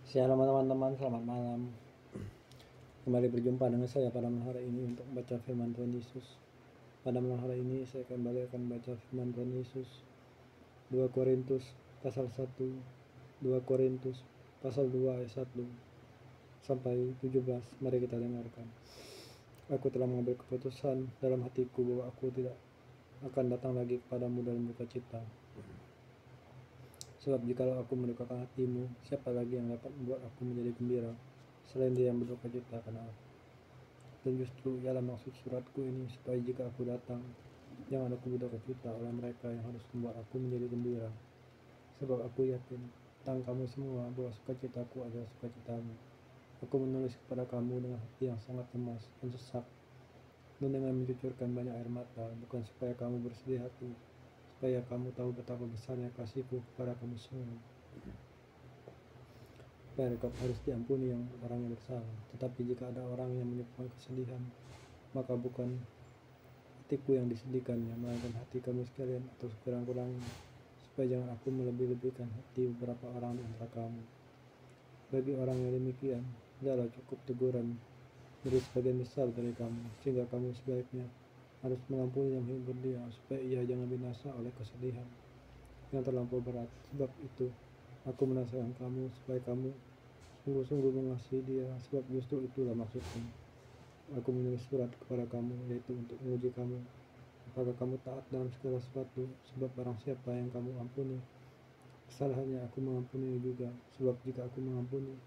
Shalom teman-teman, selamat malam. Kembali berjumpa dengan saya pada malam hari ini untuk membaca firman Tuhan Yesus. Pada malam hari ini saya kembali akan membaca firman Tuhan Yesus 2 Korintus pasal 1, 2 Korintus pasal 2 ayat 1 sampai 17. Mari kita dengarkan. Aku telah mengambil keputusan dalam hatiku bahwa aku tidak akan datang lagi kepadamu dalam duka cita. Sebab jikalau aku mendukakan hatimu, siapa lagi yang dapat membuat aku menjadi gembira selain dia yang berduka cita karena aku? Dan justru ialah maksud suratku ini, supaya jika aku datang, jangan aku berduka cita oleh mereka yang harus membuat aku menjadi gembira. Sebab aku yakin tentang kamu semua bahwa sukacitaku adalah sukacitamu. Aku menulis kepada kamu dengan hati yang sangat lemas dan sesak, dan dengan mencucurkan banyak air mata, bukan supaya kamu bersedih hati, supaya kamu tahu betapa besarnya kasihku kepada kamu semua. Perkap harus diampuni yang orang yang bersalah. Tetapi jika ada orang yang menyebabkan kesedihan, maka bukan hatiku yang disedihkannya, melainkan hati kamu sekalian atau sekurang-kurangnya, supaya jangan aku melebih-lebihkan hati beberapa orang di antara kamu. Bagi orang yang demikian, adalah cukup teguran dari sebagian besar dari kamu, sehingga kamu sebaiknya harus mengampuni dan menghibur dia, supaya ia jangan binasa oleh kesedihan yang terlampau berat. Sebab itu aku menasihatkan kamu supaya kamu sungguh-sungguh mengasihi dia, sebab justru itulah maksudku. Aku menulis surat kepada kamu, yaitu untuk menguji kamu apakah kamu taat dalam segala sesuatu. Sebab barang siapa yang kamu ampuni kesalahannya, aku mengampuni juga. Sebab jika aku mengampuni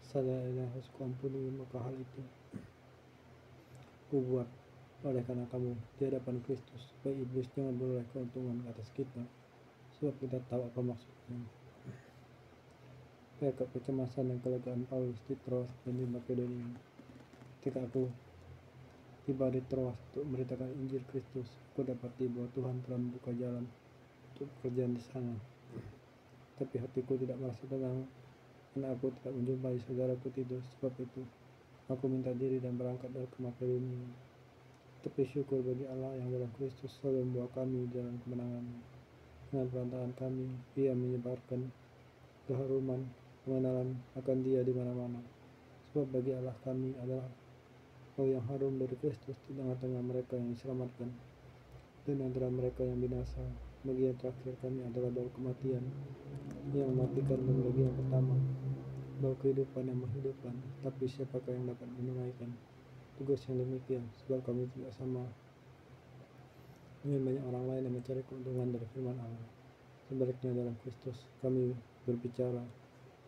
kesalahan yang harus kuampuni, maka hal itu kubuat oleh karena kamu di hadapan Kristus, supaya iblis jangan beroleh keuntungan atas kita. Sebab kita tahu apa maksudnya. Perkap kecemasan dan kelegaan Paulus di Troas dan di Makedonia. Ketika aku tiba di Troas untuk memberitakan Injil Kristus, aku dapati bahwa Tuhan telah membuka jalan untuk pekerjaan di sana. Tapi hatiku tidak merasa tenang, karena aku tidak menjumpai saudaraku Titus. Sebab itu aku minta diri dan berangkat dari Makedonia. Tapi syukur bagi Allah yang dalam Kristus selalu membawa kami dalam kemenangan. Dengan perantaraan kami, Ia menyebarkan keharuman pengenalan akan Dia di mana-mana. Sebab bagi Allah kami adalah bau yang harum dari Kristus di tengah-tengah mereka yang diselamatkan dan antara mereka yang binasa. Bagi yang terakhir kami adalah bau kematian yang mematikan, dan bagi yang pertama bau kehidupan yang menghidupkan. Tapi siapakah yang dapat menunaikan tugas yang demikian? Sebab kami tidak sama dengan banyak orang lain yang mencari keuntungan dari firman Allah. Sebaliknya dalam Kristus kami berbicara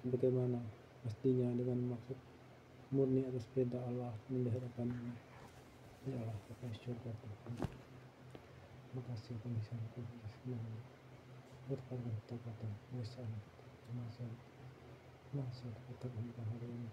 bagaimana mestinya dengan maksud murni atas perintah Allah dan di hadapan-Nya. Ya Allah, Bapa di surga, Tuhan, terima kasih pengisianku semuanya. Berkata kata-kata, lisan, masih tetap hari ini.